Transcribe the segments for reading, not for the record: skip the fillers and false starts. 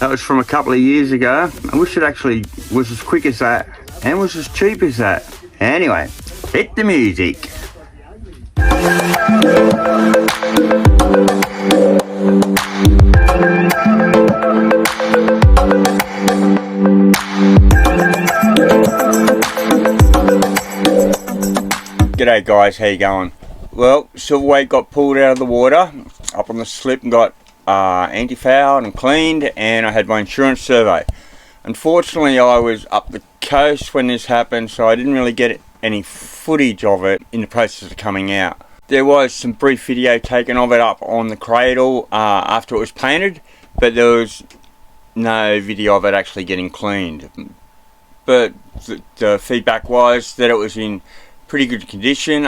That was from a couple of years ago. I wish it actually was as quick as that and was as cheap as that. Anyway, hit the music. G'day guys, how you going? Well, Silverwake got pulled out of the water up on the slip and got anti-fouled and cleaned, and I had my insurance survey. Unfortunately, I was up the coast when this happened, so I didn't really get any footage of it in the process of coming out. There was some brief video taken of it up on the cradle after it was painted, but there was no video of it actually getting cleaned. But the feedback was that it was in pretty good condition.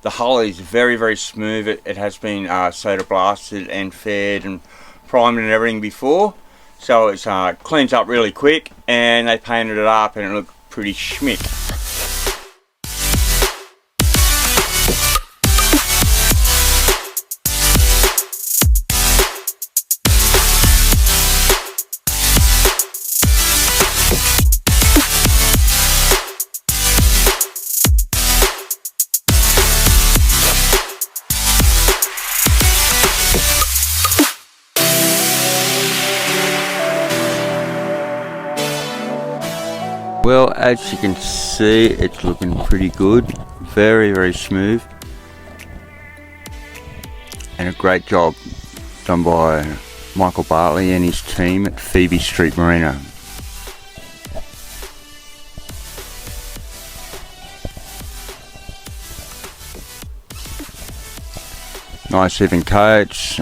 The hull is very, very smooth. It has been soda blasted and fed and primed and everything before, so it cleans up really quick, and they painted it up and it looked pretty schmick. Well, as you can see, it's looking pretty good. Very, very smooth. And a great job done by Michael Bartley and his team at Phoebe Street Marina. Nice even coats.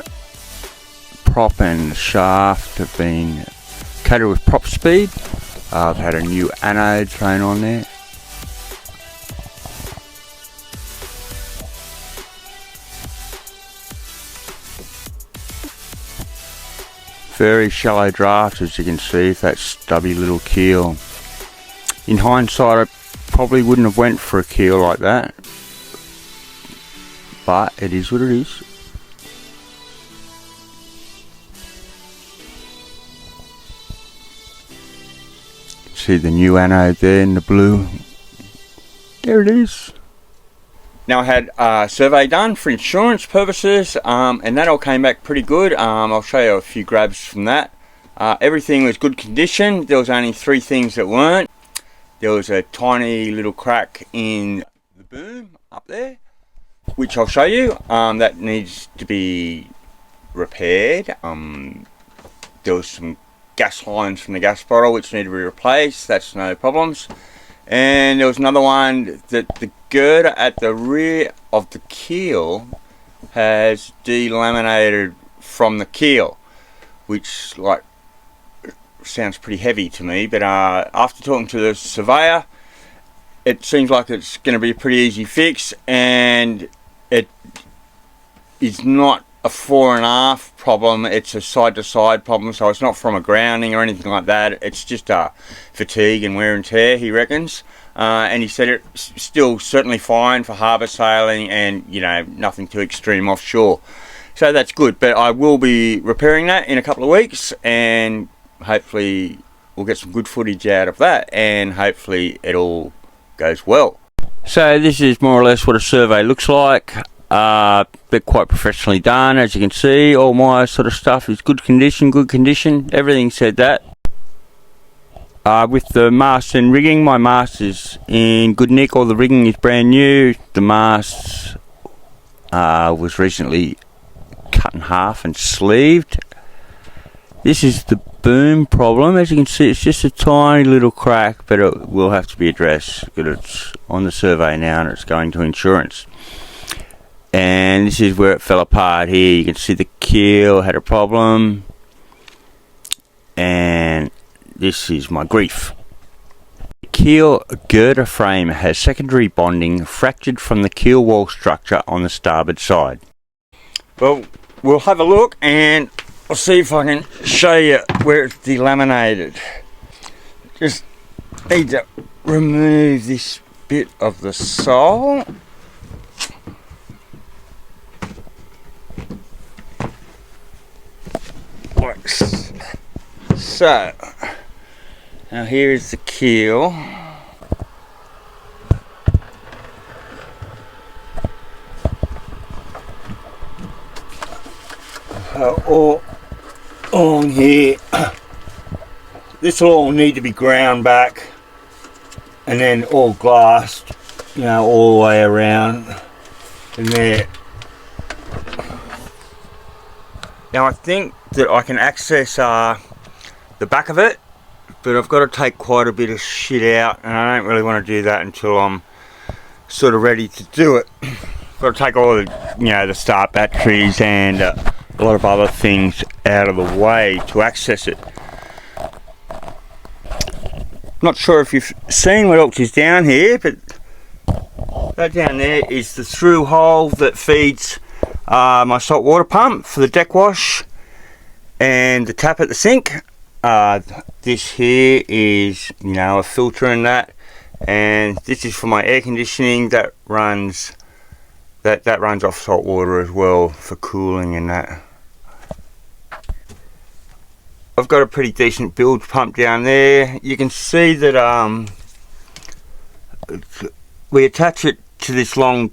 Prop and shaft have been coated with prop speed. I've had a new anode thrown on there. Very shallow draft, as you can see, with that stubby little keel. In hindsight, I probably wouldn't have went for a keel like that, but it is what it is. See the new anode there in the blue. There it is. Now I had a survey done for insurance purposes, and that all came back pretty good. I'll show you a few grabs from that. Everything was good condition. There was only 3 things that weren't. There was a tiny little crack in the boom up there, which I'll show you. That needs to be repaired. There was some gas lines from the gas bottle which need to be replaced. That's no problems. And there was another one that the girder at the rear of the keel has delaminated from the keel, which sounds pretty heavy to me, but after talking to the surveyor, it seems like it's going to be a pretty easy fix, and it is not a fore and aft problem, it's a side to side problem, so it's not from a grounding or anything like that. It's just fatigue and wear and tear, he reckons. And he said it's still certainly fine for harbour sailing and, you know, nothing too extreme offshore. So that's good, but I will be repairing that in a couple of weeks, and hopefully we'll get some good footage out of that, and hopefully it all goes well. So this is more or less what a survey looks like. They're quite professionally done, as you can see. All my sort of stuff is good condition, everything said that. With the mast and rigging, my mast is in good nick, all the rigging is brand new. The mast was recently cut in half and sleeved. This is the boom problem. As you can see, it's just a tiny little crack, but it will have to be addressed because it's on the survey now and it's going to insurance. And this is where it fell apart here. You can see the keel had a problem, and this is my grief. The keel girder frame has secondary bonding fractured from the keel wall structure on the starboard side. Well, we'll have a look and I'll see if I can show you where it's delaminated. Just need to remove this bit of the sole. So now here is the keel. All on here, this will all need to be ground back and then all glassed, you know, all the way around in there. Now I think that I can access the back of it, but I've got to take quite a bit of shit out, and I don't really want to do that until I'm sort of ready to do it. Got to take all the, you know, the start batteries and a lot of other things out of the way to access it. Not sure if you've seen what else is down here, but that down there is the through hole that feeds my salt water pump for the deck wash and the tap at the sink. This here is, you know, a filter in that, and this is for my air conditioning that runs off salt water as well for cooling and that. I've got a pretty decent bilge pump down there. You can see that we attach it to this long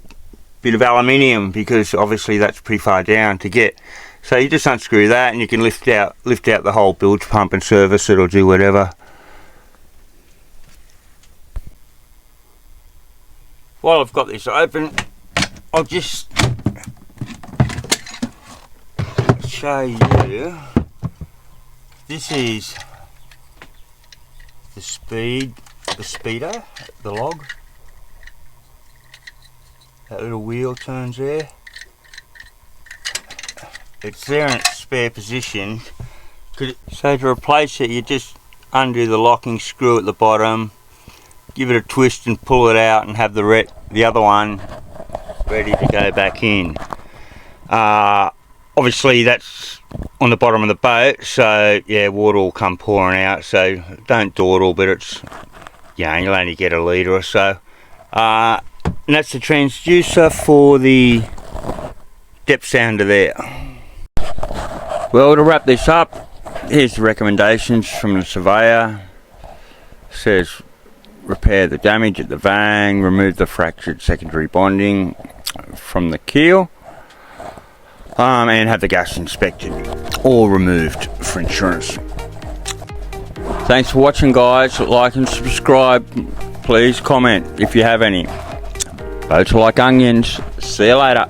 bit of aluminium because obviously that's pretty far down to get. So you just unscrew that and you can lift out the whole bilge pump and service it or do whatever. While I've got this open, I'll just show you. This is the speeder, the log. That little wheel turns there. It's there in its spare position. So to replace it, you just undo the locking screw at the bottom, give it a twist and pull it out, and have the other one ready to go back in. Obviously that's on the bottom of the boat, so yeah, water will come pouring out, so don't dawdle, but it's, you know, you'll only get a litre or so. And that's the transducer for the depth sounder there. Well, to wrap this up, here's the recommendations from the surveyor. It says repair the damage at the vang, remove the fractured secondary bonding from the keel, and have the gas inspected or removed for insurance. Thanks for watching, guys. Like and subscribe. Please comment if you have any. Boats are like onions. See you later.